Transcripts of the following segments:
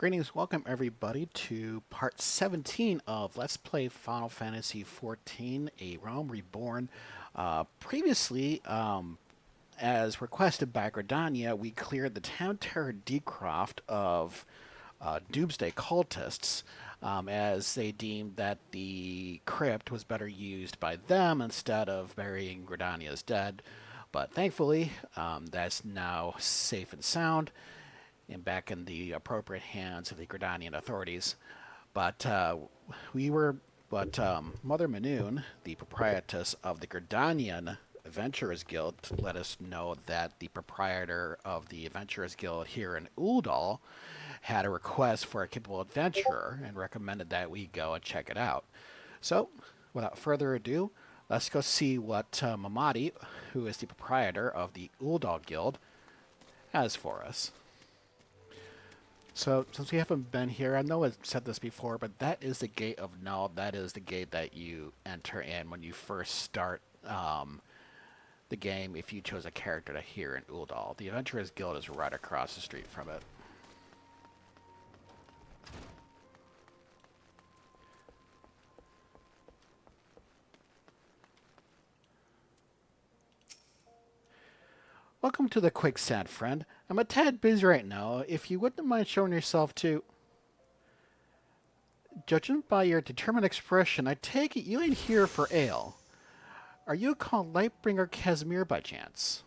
Greetings, welcome everybody to part 17 of Let's Play Final Fantasy XIV, A Realm Reborn. Previously, as requested by Gridania, we cleared the town terror Decroft of Doomsday cultists, as they deemed that the crypt was better used by them instead of burying Gridania's dead. But thankfully, that's now safe and sound and back in the appropriate hands of the Gridanian authorities. But Mother Manoon, the proprietress of the Gridanian Adventurers Guild, let us know that the proprietor of the Adventurers Guild here in Uldal had a request for a capable adventurer and recommended that we go and check it out. So, without further ado, let's go see what Mamadi, who is the proprietor of the Uldal Guild, has for us. So, since we haven't been here, I know I've said this before, but that is the Gate of Null. That is the gate that you enter in when you first start the game, if you chose a character to here in Uldal. The Adventurers Guild is right across the street from it. Welcome to the Quicksand, friend. I'm a tad busy right now. If you wouldn't mind showing yourself to... Judging by your determined expression, I take it you ain't here for ale. Are you called Lightbringer Kasmeer by chance?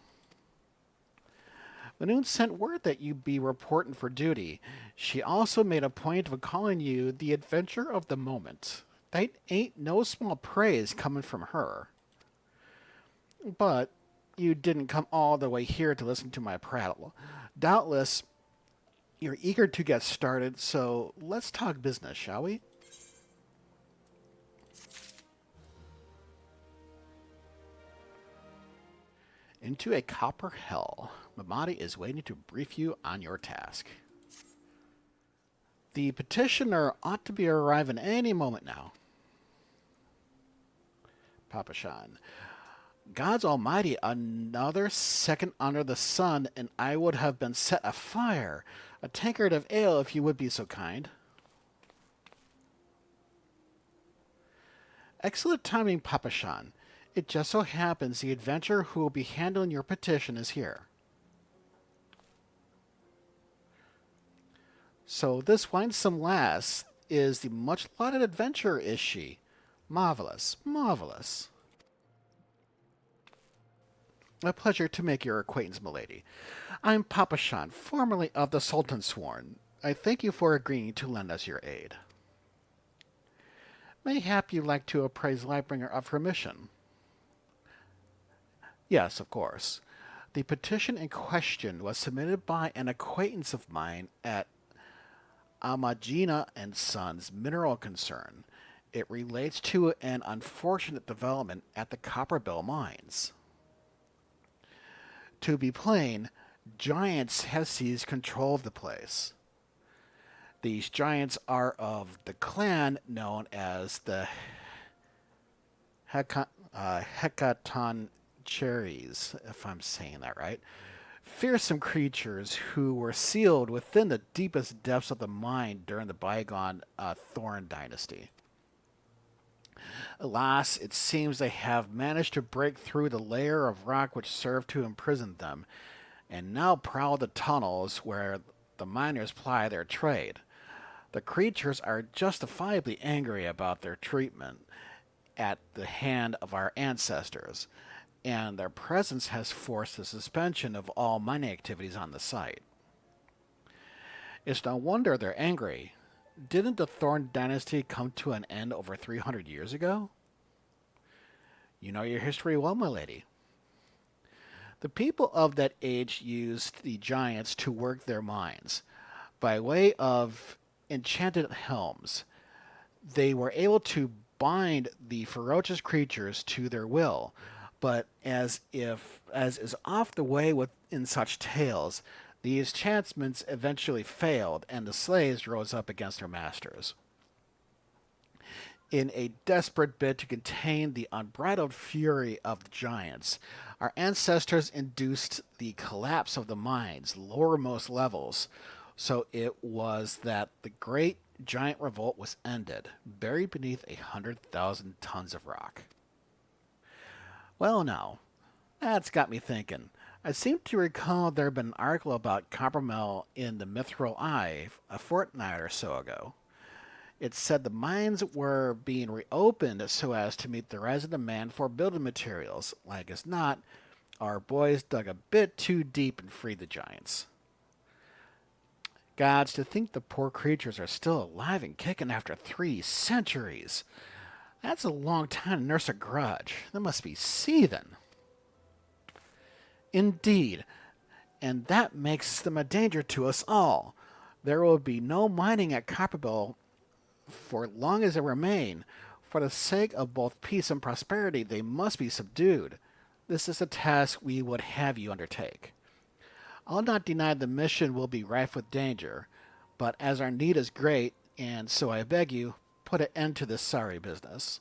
Manoon sent word that you be reporting for duty. She also made a point of calling you the adventurer of the moment. That ain't no small praise coming from her. But you didn't come all the way here to listen to my prattle. Doubtless, you're eager to get started, so let's talk business, shall we? Into a copper hell. Mamadi is waiting to brief you on your task. The petitioner ought to be arriving any moment now. Papashan. God's almighty, another second under the sun, and I would have been set afire. A tankard of ale, if you would be so kind. Excellent timing, Papashan. It just so happens the adventurer who will be handling your petition is here. So this winsome lass is the much-lauded adventurer, is she? Marvelous, marvelous. A pleasure to make your acquaintance, milady. I'm Papashan, formerly of the Sultan Sworn. I thank you for agreeing to lend us your aid. Mayhap you'd like to appraise Lightbringer of her mission? Yes, of course. The petition in question was submitted by an acquaintance of mine at Amagina and Sons Mineral Concern. It relates to an unfortunate development at the Copperbill mines. To be plain, giants have seized control of the place. These giants are of the clan known as the Hecaton Cherries, if I'm saying that right. Fearsome creatures who were sealed within the deepest depths of the mine during the bygone Thorn Dynasty. Alas, it seems they have managed to break through the layer of rock which served to imprison them, and now prowl the tunnels where the miners ply their trade. The creatures are justifiably angry about their treatment at the hand of our ancestors, and their presence has forced the suspension of all mining activities on the site. It's no wonder they're angry. Didn't the Thorn Dynasty come to an end over 300 years ago? You know your history well, my lady. The people of that age used the giants to work their mines. By way of enchanted helms, they were able to bind the ferocious creatures to their will, but as is oft the way in such tales, the enchantments eventually failed, and the slaves rose up against their masters. In a desperate bid to contain the unbridled fury of the giants, our ancestors induced the collapse of the mine's lowermost levels, So it was that the great giant revolt was ended, buried beneath 100,000 tons of rock. Well, now, that's got me thinking. I seem to recall there had been an article about Copperbill in the Mithril Eye a fortnight or so ago. It said the mines were being reopened so as to meet the rising demand for building materials. Like as not, our boys dug a bit too deep and freed the giants. Gods, to think the poor creatures are still alive and kicking after 3 centuries. That's a long time to nurse a grudge. They must be seething. Indeed, and that makes them a danger to us all. There will be no mining at Copperbill for long as they remain. For the sake of both peace and prosperity, they must be subdued. This is a task we would have you undertake. I'll not deny the mission will be rife with danger, but as our need is great, and so I beg you, put an end to this sorry business.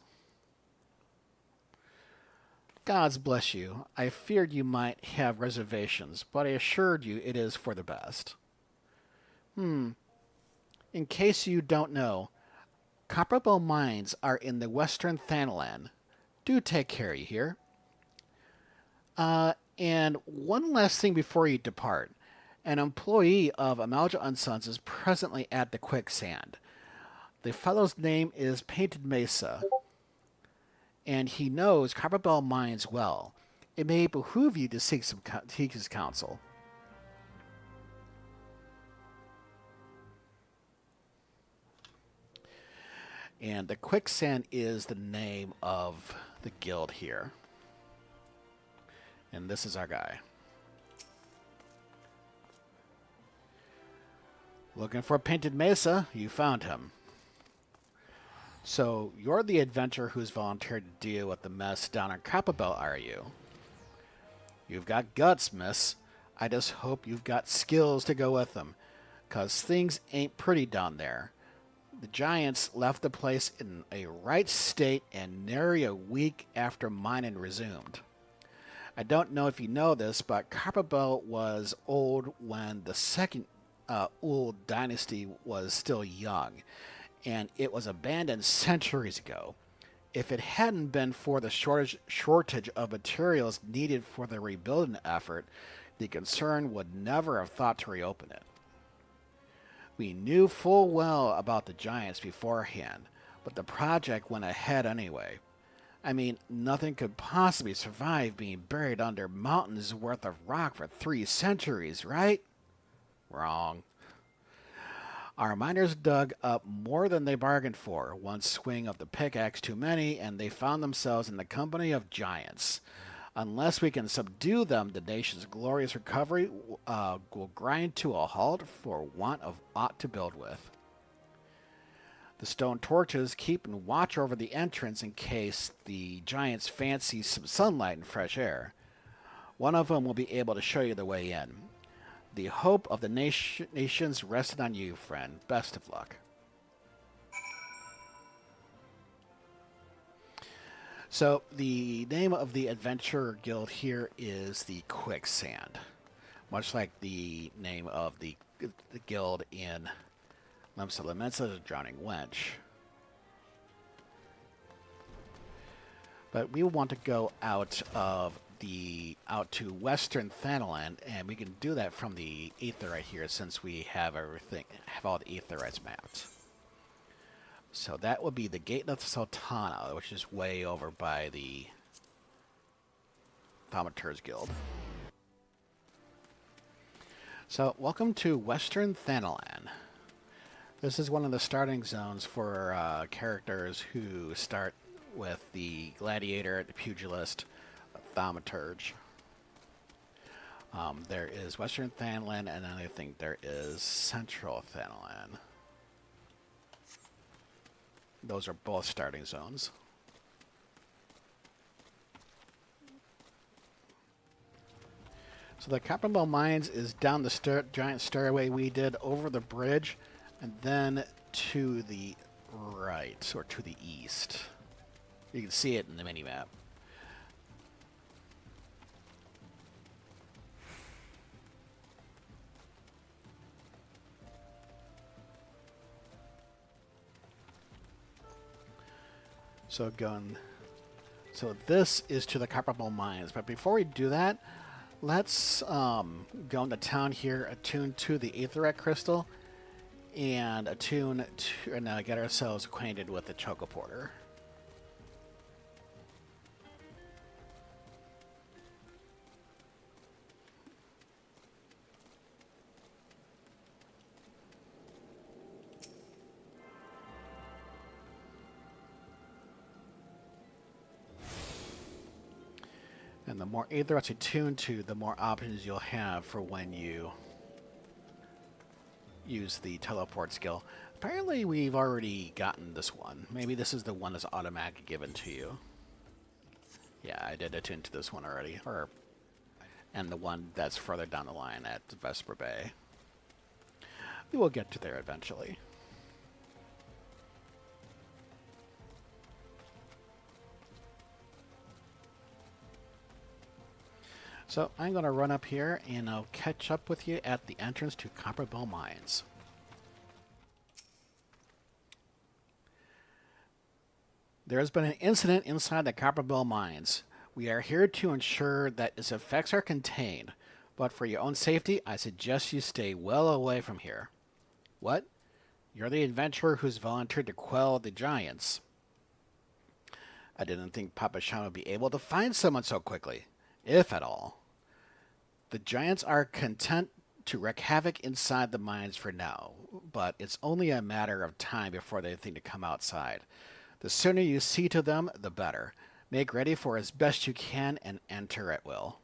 Gods bless you. I feared you might have reservations, but I assured you it is for the best. In case you don't know, Copperbell mines are in the western Thanalan. Do take care, you hear? And one last thing before you depart. An employee of Amalja & Sons is presently at the quicksand. The fellow's name is Painted Mesa, and he knows Copperbell mines well. It may behoove you to seek his counsel. And the quicksand is the name of the guild here. And this is our guy. Looking for Painted Mesa? You found him. So, you're the adventurer who's volunteered to deal with the mess down in Copperbell, are you? You've got guts, miss. I just hope you've got skills to go with them, 'cause things ain't pretty down there. The giants left the place in a right state and nary a week after mining resumed. I don't know if you know this, but Copperbell was old when the second old dynasty was still young, and it was abandoned centuries ago. If it hadn't been for the shortage of materials needed for the rebuilding effort, the concern would never have thought to reopen it. We knew full well about the giants beforehand, but the project went ahead anyway. I mean, nothing could possibly survive being buried under mountains worth of rock for 3 centuries, right? Wrong. Our miners dug up more than they bargained for, one swing of the pickaxe too many, and they found themselves in the company of giants. Unless we can subdue them, the nation's glorious recovery will grind to a halt for want of aught to build with. The stone torches keep and watch over the entrance in case the giants fancy some sunlight and fresh air. One of them will be able to show you the way in. The hope of the nations rested on you, friend. Best of luck. So, the name of the adventurer guild here is the Quicksand. Much like the name of the guild in Limsa Lamensa, the Drowning Wench. But we want to go out to Western Thanalan, and we can do that from the Aetheryte here since we have all the Aetherytes mapped. So that would be the Gate of Sultana, which is way over by the Thaumaturge Guild. So, welcome to Western Thanalan. This is one of the starting zones for characters who start with the Gladiator, the Pugilist, Thaumaturge. There is Western Thanalan, and then I think there is Central Thanalan. Those are both starting zones. So the Copperbell Mines is down the giant stairway we did over the bridge, and then to the right, or to the east. You can see it in the mini-map. So so this is to the Copperbell mines. But before we do that, let's go into town here, attune to the Aetherite crystal, and attune to, and get ourselves acquainted with the Chocoporter. And the more Aetherites you tune to, the more options you'll have for when you use the teleport skill. Apparently we've already gotten this one. Maybe this is the one that's automatically given to you. Yeah, I did attune to this one already. And the one that's further down the line at Vesper Bay. We will get to there eventually. So I'm going to run up here and I'll catch up with you at the entrance to Copperbell Mines. There has been an incident inside the Copperbell Mines. We are here to ensure that its effects are contained, but for your own safety, I suggest you stay well away from here. What? You're the adventurer who's volunteered to quell the giants. I didn't think Papa Shan would be able to find someone so quickly, if at all. The giants are content to wreak havoc inside the mines for now, but it's only a matter of time before they think to come outside. The sooner you see to them, the better. Make ready for as best you can and enter at will.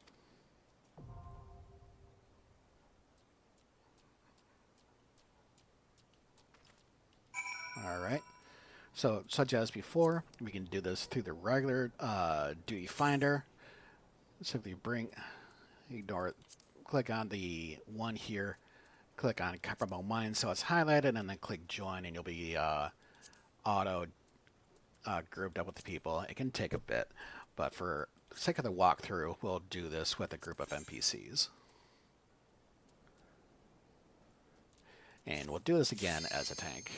Alright. So, such as before, we can do this through the regular duty finder. Simply ignore it. Click on the one here. Click on Copperbell Mines so it's highlighted, and then click join, and you'll be auto grouped up with the people. It can take a bit, but for the sake of the walkthrough, we'll do this with a group of NPCs. And we'll do this again as a tank.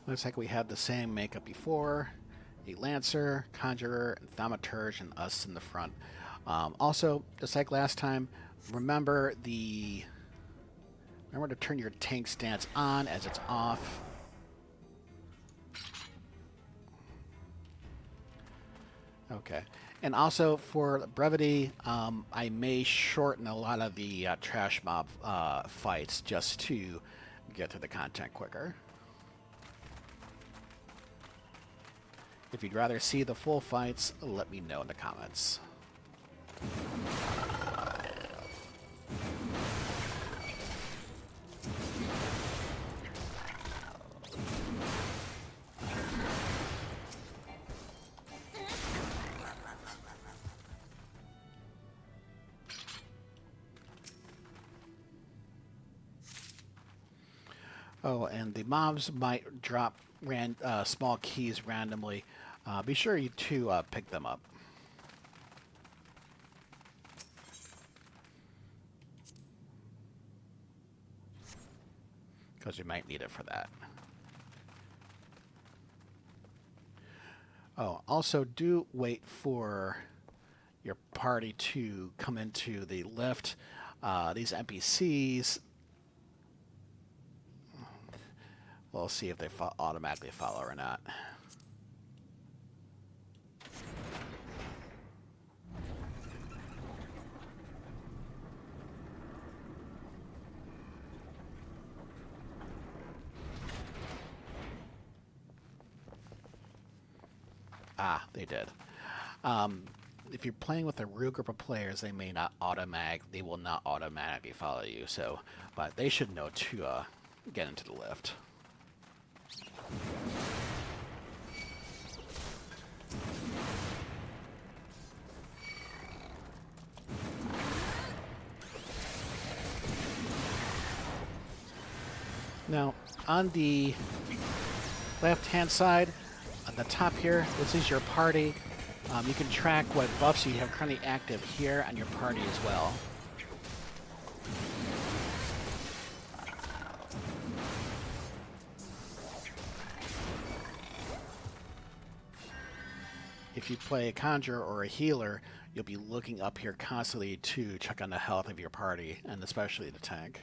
Looks like we had the same makeup before. A Lancer, Conjurer, and Thaumaturge, and us in the front. Also, just like last time, remember to turn your tank stance on as it's off. Okay. And also, for brevity, I may shorten a lot of the trash mob fights just to get to the content quicker. If you'd rather see the full fights, let me know in the comments. Oh, and the mobs might drop small keys randomly. Be sure you to pick them up. Because you might need it for that. Oh, also do wait for your party to come into the lift. These NPCs, we'll see if they automatically follow or not. Ah, they did. If you're playing with a real group of players, they will not automatically follow you. So, but they should know to get into the lift. Now, on the left-hand side, on the top here, this is your party. You can track what buffs you have currently active here on your party as well. If you play a conjurer or a healer, you'll be looking up here constantly to check on the health of your party, and especially the tank.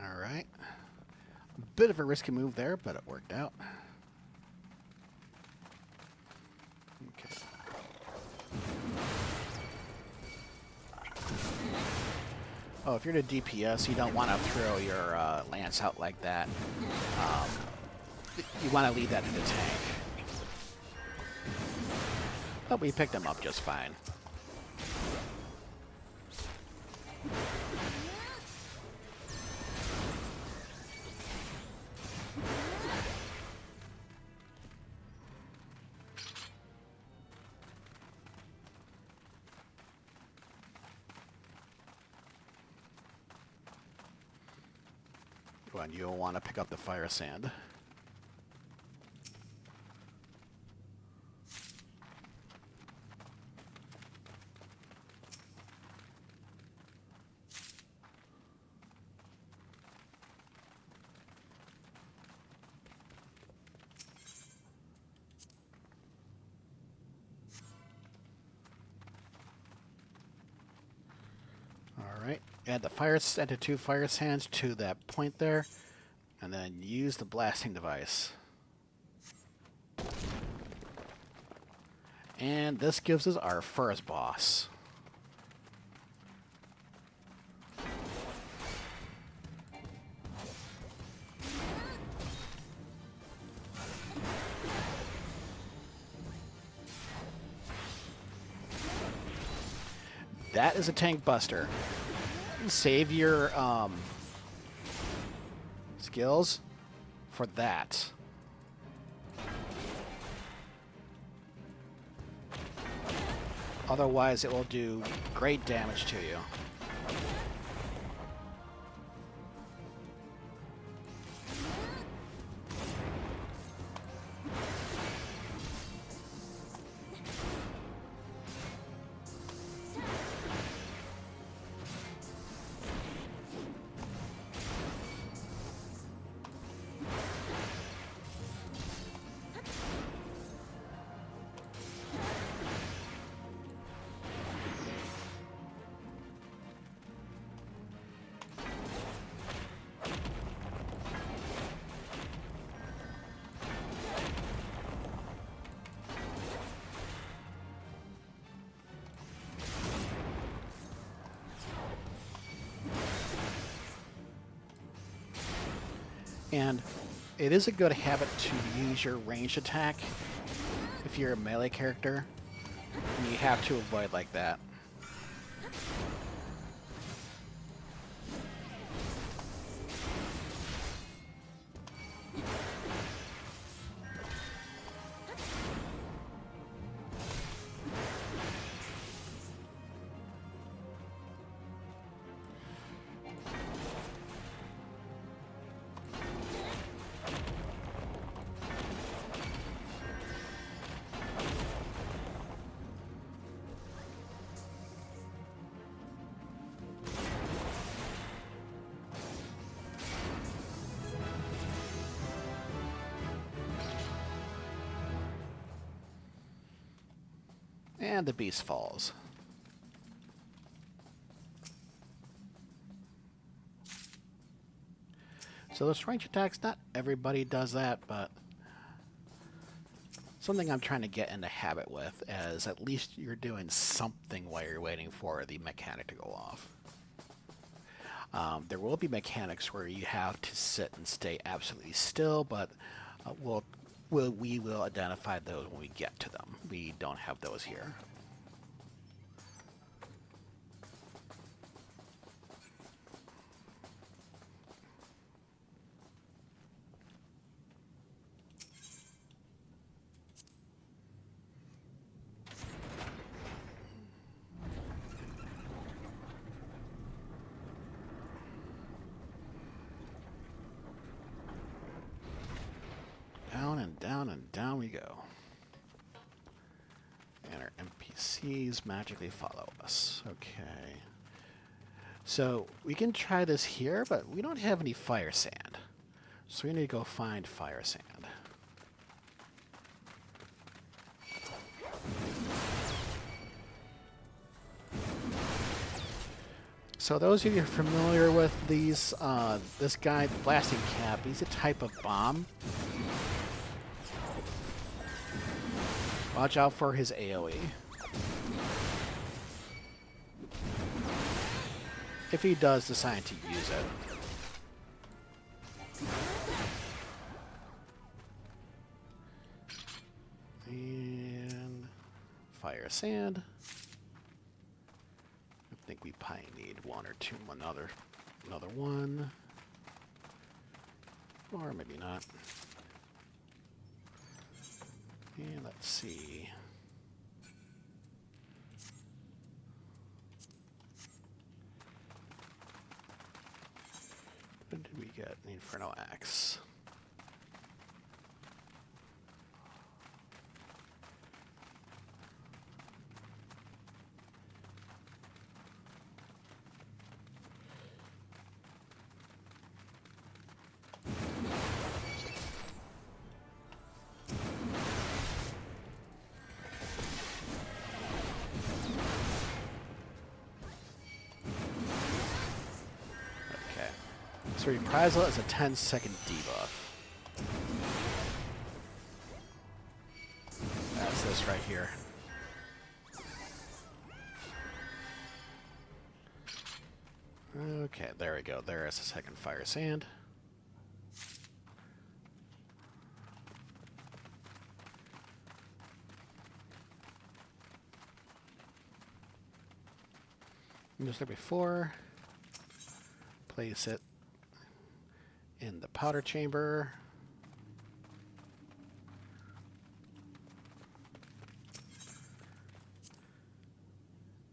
Alright. Bit of a risky move there, but it worked out. Okay. Oh, if you're the DPS, you don't want to throw your lance out like that. You want to leave that to the tank. But we picked him up just fine. And you'll want to pick up the fire sand. Alright, add the 2 fire sands to that point there, and then use the blasting device. And this gives us our first boss. That is a tank buster. Save your skills for that. Otherwise, it will do great damage to you. And it is a good habit to use your ranged attack if you're a melee character. And you have to avoid like that. And the beast falls. So those range attacks, not everybody does that, but something I'm trying to get in the habit with is at least you're doing something while you're waiting for the mechanic to go off. There will be mechanics where you have to sit and stay absolutely still, but we will identify those when we get to them. We don't have those here. Down and down we go. And our NPCs magically follow us. Okay. So we can try this here, but we don't have any fire sand. So we need to go find fire sand. So those of you who are familiar with these, this guy, the Blasting Cap, he's a type of bomb. Watch out for his AoE. If he does decide to use it. And fire sand. I think we probably need one or two, another one. Or maybe not. And let's see. What did we get? An Inferno Axe. So Reprisal is a 10-second debuff. That's this right here. Okay, there we go. There is a second fire sand. Just like before, place it in the powder chamber.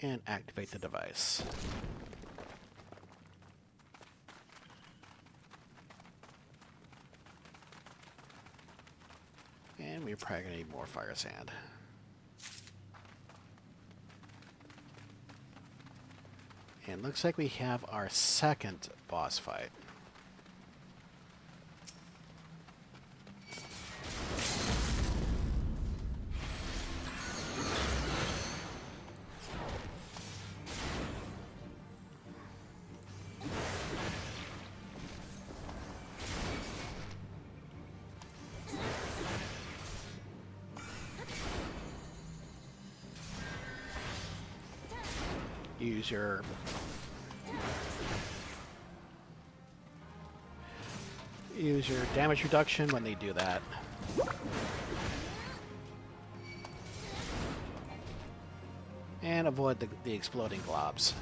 And activate the device. And we're probably going to need more fire sand. And looks like we have our second boss fight. Use your damage reduction when they do that. And avoid the exploding globs.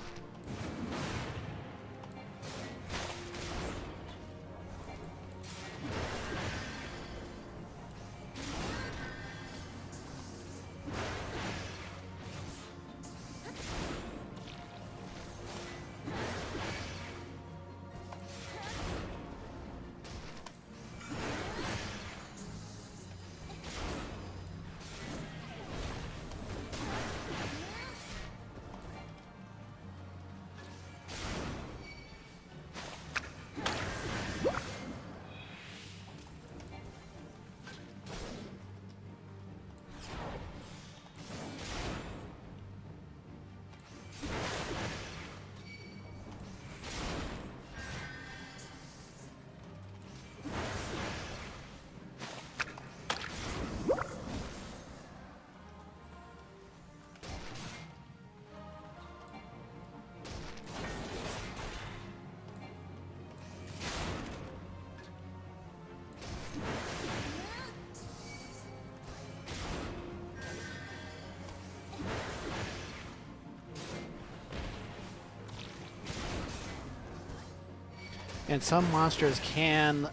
And some monsters can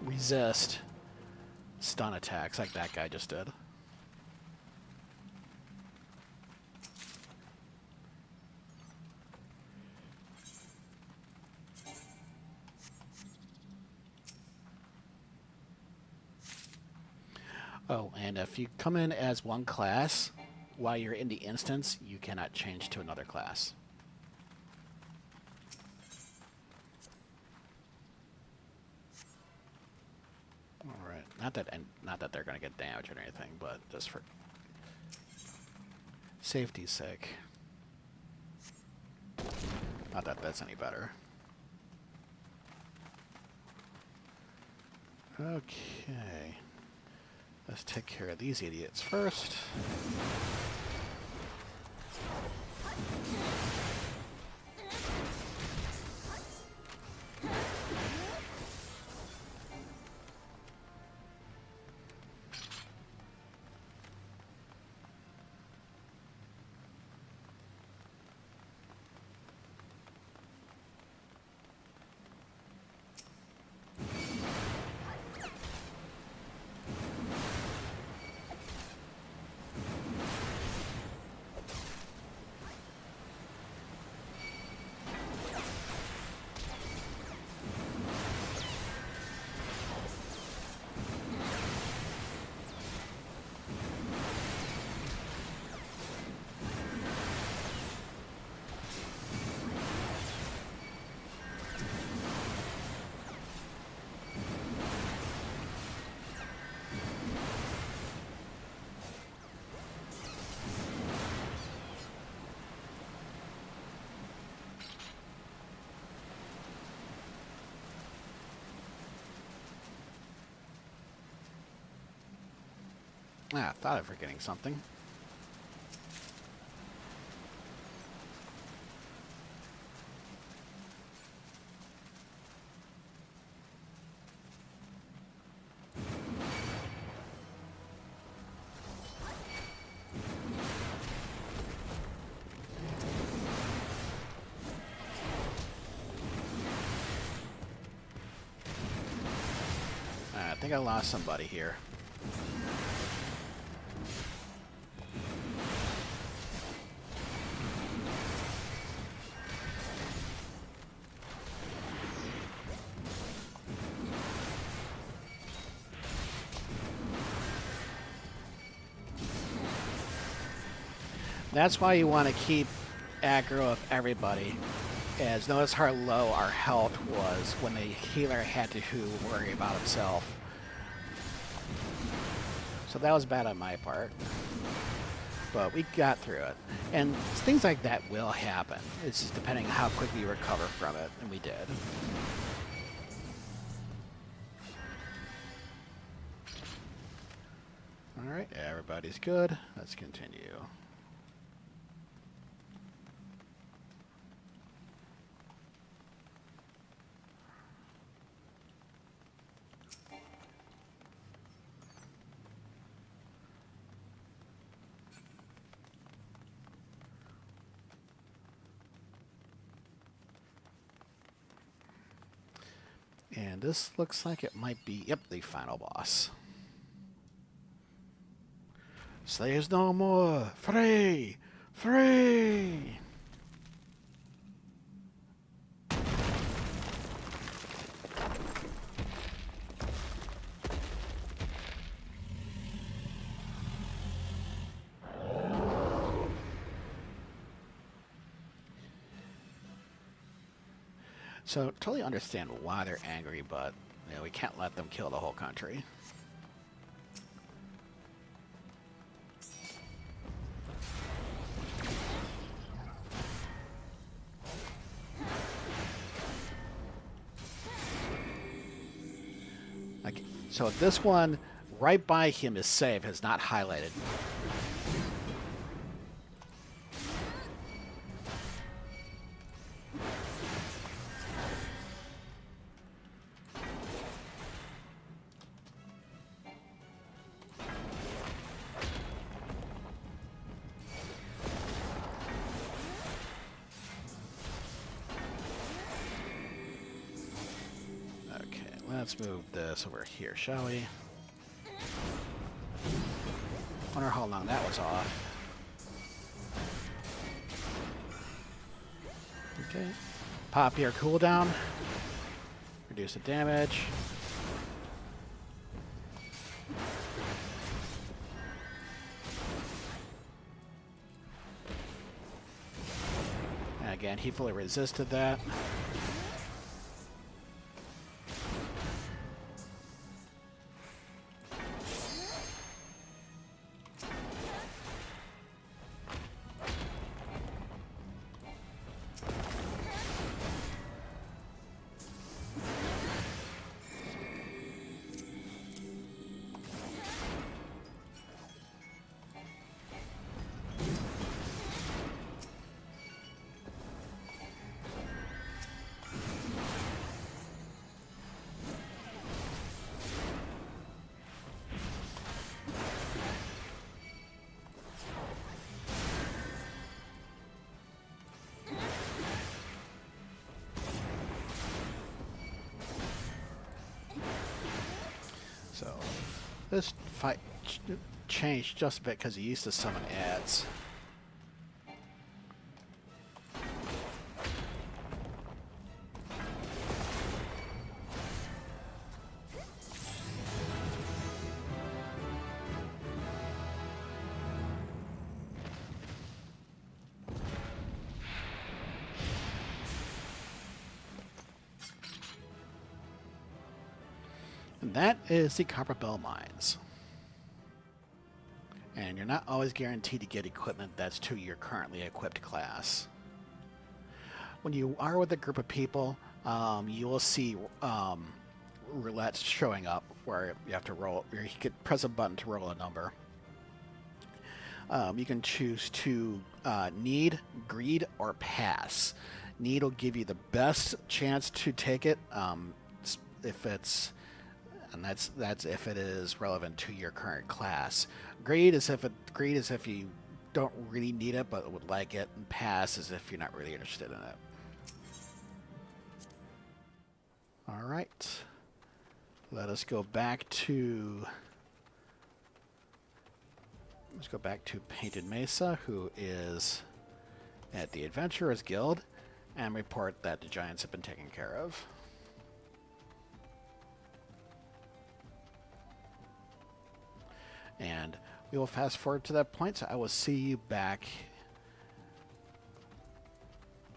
resist stun attacks, like that guy just did. Oh, and if you come in as one class, while you're in the instance, you cannot change to another class. Alright, not that they're going to get damaged or anything, but just for safety's sake. Not that that's any better. Okay. Let's take care of these idiots first. Ah, I thought I was forgetting something. I think I lost somebody here. That's why you want to keep aggro of everybody. As notice how low our health was when the healer had to worry about himself. So that was bad on my part. But we got through it. And things like that will happen. It's just depending on how quickly you recover from it. And we did. Alright, everybody's good. Let's continue. And this looks like it might be, yep, the final boss. Slaves no more! Free! Free! So, totally understand why they're angry, but you know, we can't let them kill the whole country. Like, so this one right by him is safe, has not highlighted. let's move this over here, shall we? Wonder how long that was off. Okay. Pop your cooldown. Reduce the damage. And again, he fully resisted that. So, this fight changed just a bit because he used to summon ads. And that is the Copperbell mines. And you're not always guaranteed to get equipment that's to your currently equipped class. When you are with a group of people, you will see roulettes showing up where you have to roll, where you can press a button to roll a number. You can choose to need, greed, or pass. Need will give you the best chance to take it if it's, and that's if it is relevant to your current class. Greed is if you don't really need it but would like it, and pass is if you're not really interested in it. All right, let us go back to. Let's go back to Painted Mesa, who is at the Adventurers Guild, and report that the giants have been taken care of. And we will fast forward to that point, so I will see you back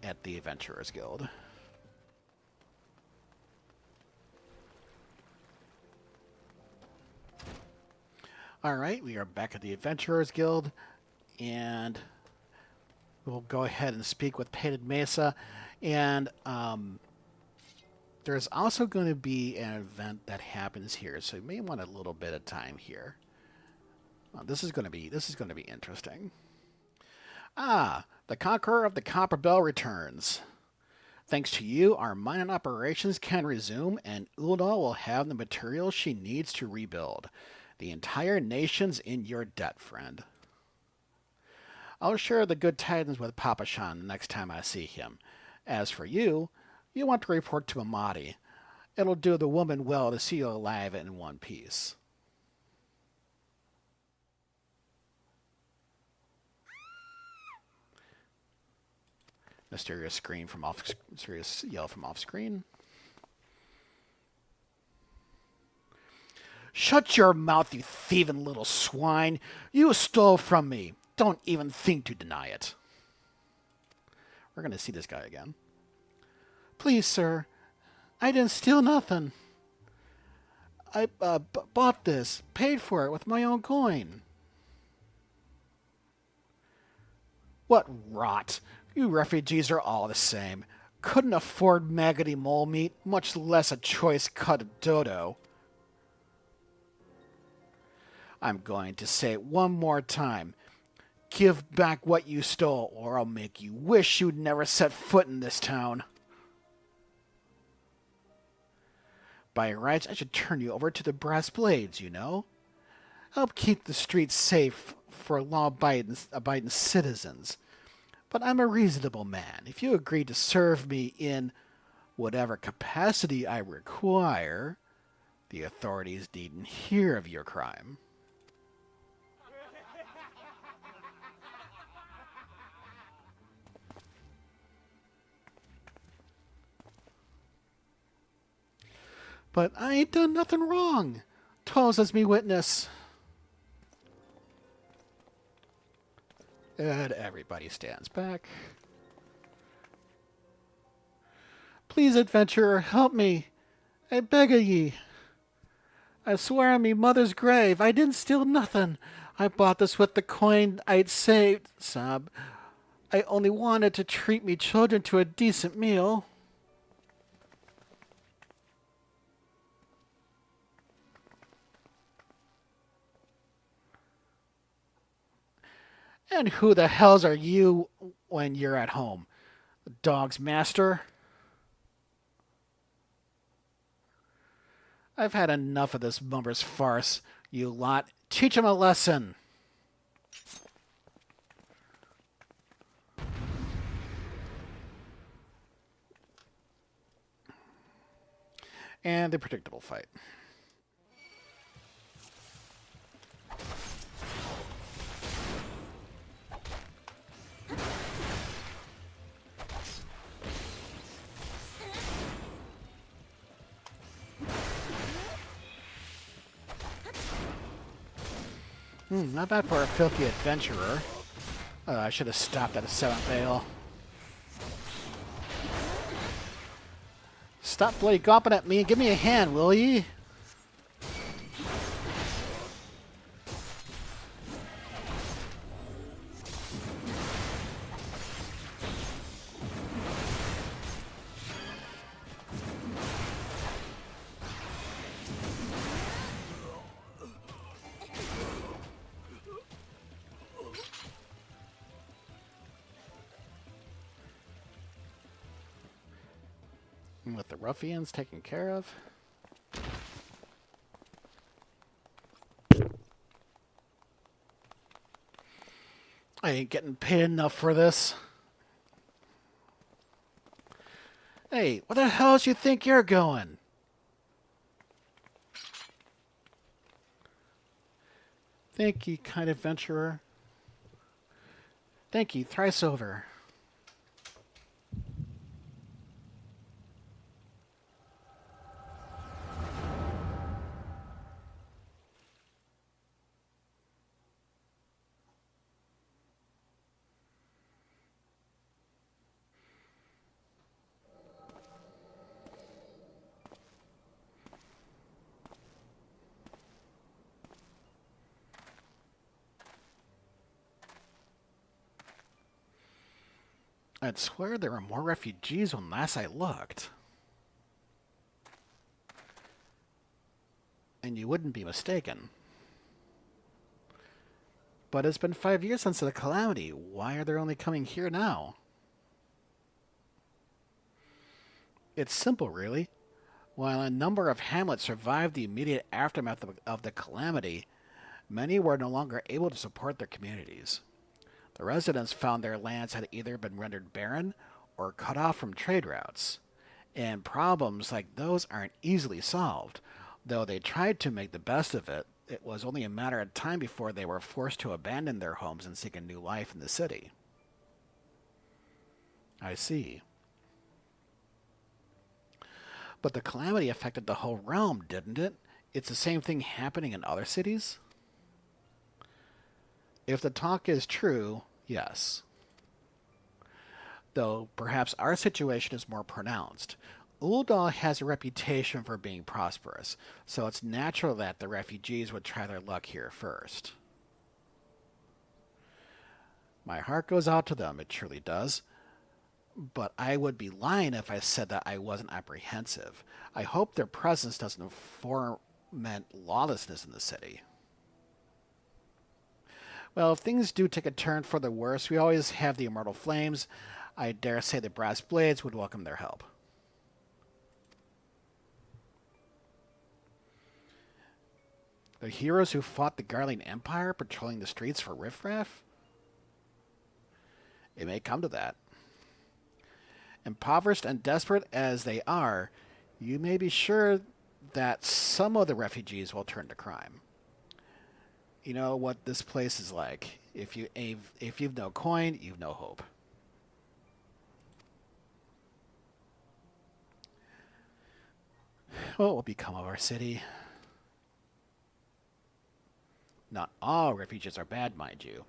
at the Adventurers Guild. Alright, we are back at the Adventurers Guild, and we'll go ahead and speak with Painted Mesa. And there's also going to be an event that happens here, so you may want a little bit of time here. This is going to be interesting. The Conqueror of the Copperbell returns. Thanks to you, our mining operations can resume, and Uldal will have the materials she needs to rebuild. The entire nation's in your debt, friend. I'll share the good tidings with Papa Shan the next time I see him. As for you, you want to report to Amati. It'll do the woman well to see you alive and in one piece. Mysterious yell from off screen. Shut your mouth, you thieving little swine. You stole from me. Don't even think to deny it. We're going to see this guy again. Please, sir. I didn't steal nothing. I bought this, paid for it with my own coin. What rot. You refugees are all the same. Couldn't afford maggoty mole meat, much less a choice cut of dodo. I'm going to say it one more time. Give back what you stole, or I'll make you wish you'd never set foot in this town. By rights, I should turn you over to the brass blades, you know. Help keep the streets safe for law-abiding citizens. But I'm a reasonable man. If you agree to serve me in whatever capacity I require, The authorities needn't hear of your crime. But I ain't done nothing wrong. Toes as me witness. And everybody stands back. Please, adventurer, help me. I beg of ye. I swear on me mother's grave, I didn't steal nothing. I bought this with the coin I'd saved, sob. I only wanted to treat me children to a decent meal. And who the hells are you when you're at home? The dog's master? I've had enough of this mummer's farce, you lot. Teach him a lesson. And the predictable fight. Not bad for a filthy adventurer. I should have stopped at a 7th ale. Stop bloody gopping at me and give me a hand, will ye? With the ruffians taken care of. I ain't getting paid enough for this. Hey, where the hell do you think you're going? Thank ye, kind adventurer. Thank ye, thrice over. I'd swear there were more refugees when last I looked. And you wouldn't be mistaken. But it's been 5 years since the calamity. Why are they only coming here now? It's simple, really. While a number of hamlets survived the immediate aftermath of the calamity, many were no longer able to support their communities. The residents found their lands had either been rendered barren or cut off from trade routes. And problems like those aren't easily solved. Though they tried to make the best of it, it was only a matter of time before they were forced to abandon their homes and seek a new life in the city. I see. But the calamity affected the whole realm, didn't it? It's the same thing happening in other cities? If the talk is true, yes. Though perhaps our situation is more pronounced. Uldal has a reputation for being prosperous, so it's natural that the refugees would try their luck here first. My heart goes out to them, it truly does. But I would be lying if I said that I wasn't apprehensive. I hope their presence doesn't foment lawlessness in the city. Well, if things do take a turn for the worse, we always have the immortal flames. I dare say the brass blades would welcome their help. The heroes who fought the Garling Empire patrolling the streets for riffraff? It may come to that. Impoverished and desperate as they are, you may be sure that some of the refugees will turn to crime. You know what this place is like. If you've no coin, you've no hope. What will become of our city? Not all refugees are bad, mind you.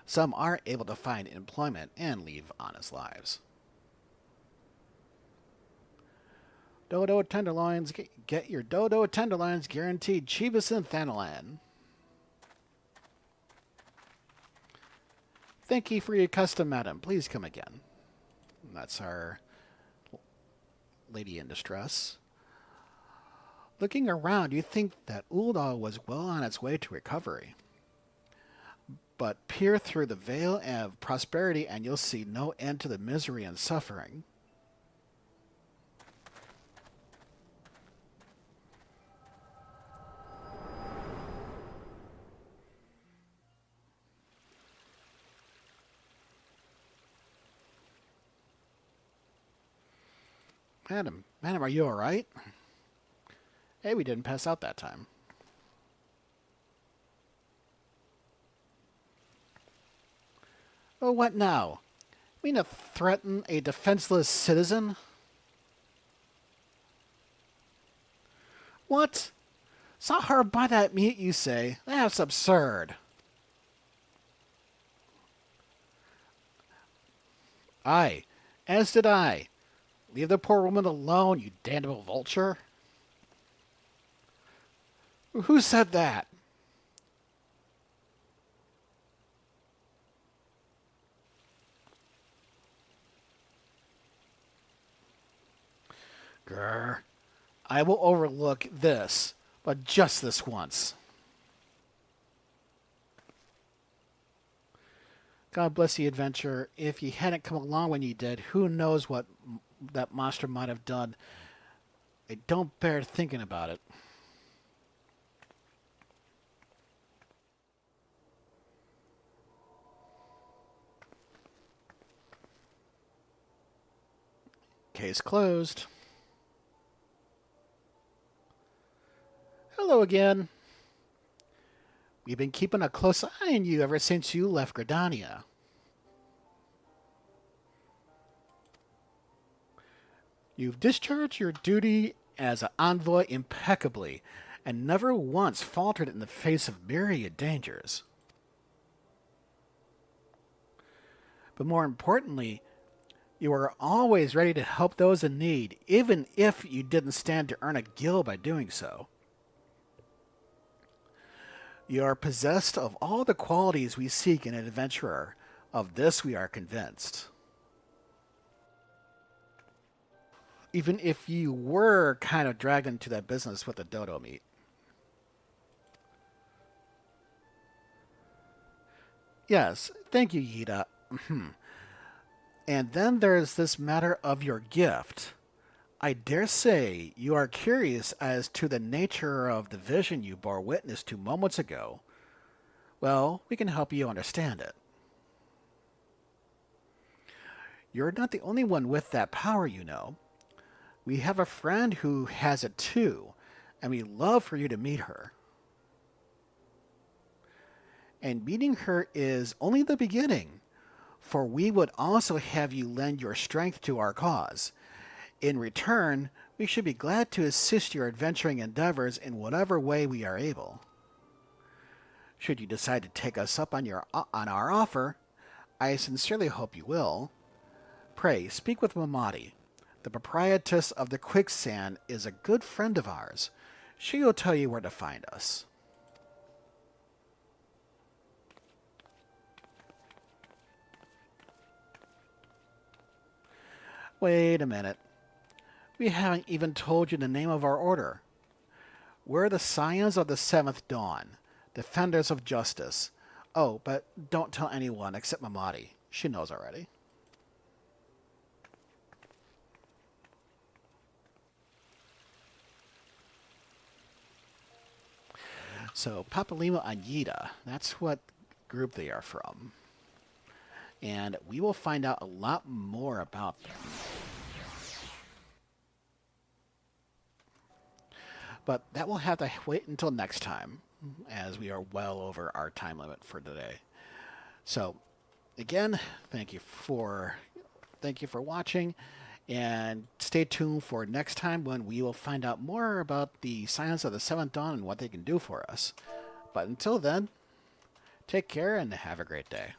Some are able to find employment and lead honest lives. Dodo tenderloins, get your Dodo tenderloins guaranteed cheapest in Thanalan. Thank you for your custom, madam. Please come again. That's our lady in distress. Looking around, you think that Uldal was well on its way to recovery. But peer through the veil of prosperity and you'll see no end to the misery and suffering. Madam, are you alright? Hey, we didn't pass out that time. Oh, what now? Mean to threaten a defenseless citizen? What? Saw her buy that meat, you say? That's absurd. Aye, as did I. Leave the poor woman alone, you damnable vulture. Who said that? Grr. I will overlook this, but just this once. God bless the adventure. If ye hadn't come along when ye did, who knows what that monster might have done. I don't bear thinking about it. Case closed. Hello again. We've been keeping a close eye on you ever since you left Gridania. You've discharged your duty as an envoy impeccably, and never once faltered in the face of myriad dangers. But more importantly, you are always ready to help those in need, even if you didn't stand to earn a gil by doing so. You are possessed of all the qualities we seek in an adventurer. Of this we are convinced. Even if you were kind of dragged into that business with the dodo meat. Yes, thank you, Yida. And then there's this matter of your gift. I dare say you are curious as to the nature of the vision you bore witness to moments ago. Well, we can help you understand it. You're not the only one with that power, you know. We have a friend who has it too, and we'd love for you to meet her. And meeting her is only the beginning, for we would also have you lend your strength to our cause. In return, we should be glad to assist your adventuring endeavors in whatever way we are able. Should you decide to take us up on our offer, I sincerely hope you will. Pray, speak with Mamadi. The proprietress of the Quicksand is a good friend of ours. She will tell you where to find us. Wait a minute. We haven't even told you the name of our order. We're the Scions of the Seventh Dawn, Defenders of Justice. Oh, but don't tell anyone except Mamadi. She knows already. So, Papalima Anyita, that's what group they are from. And we will find out a lot more about them. But that will have to wait until next time, as we are well over our time limit for today. So, again, thank you for watching, and stay tuned for next time when we will find out more about the Scions of the Seventh Dawn and what they can do for us. But until then, take care and have a great day.